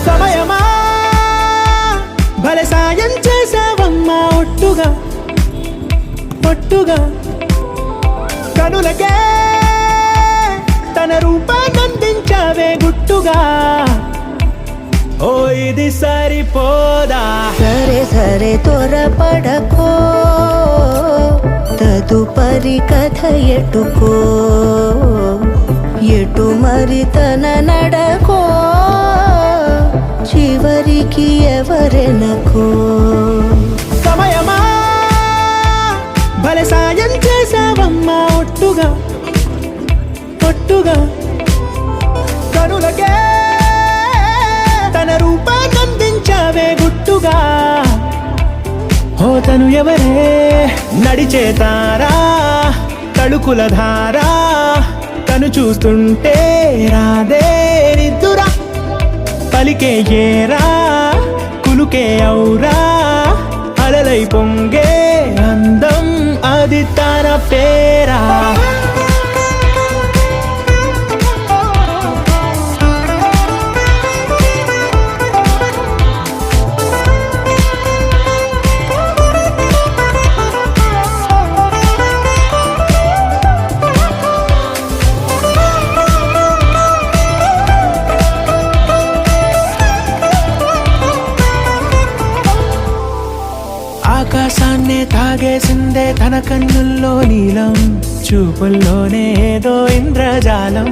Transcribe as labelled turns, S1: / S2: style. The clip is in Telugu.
S1: సమయమా భలే సాయం చేసావమ్మా ఒట్టుగా ఒట్టుగా కనులకే తన రూపాన్నందించావే గుట్టుగా ఓ ఇది సరిపోదా
S2: సరే సరే త్వరపడకో తదుపరి కథ ఎటుకో ఎటు మరి తన నడకో చివరికి ఎవరెనకో
S1: సమయమా భలే సాయం చేసావమ్మా ఒట్టుగా ఒట్టుగా కనులకే తన రూపాన్నందించావే గుట్టుగా ఓ తను ఎవరే నడిచే తారా తళుకుల ధారా తను చూస్తుంటే రాదే నిద్దురా పలికే ఏరా కులుకే ఔరా అలలై పొంగే అందం అది తన పేరా ఆకాశాన్నే తాగేసిందే తన కన్నుల్లో నీలం చూపుల్లోనే ఏదో ఇంద్రజాలం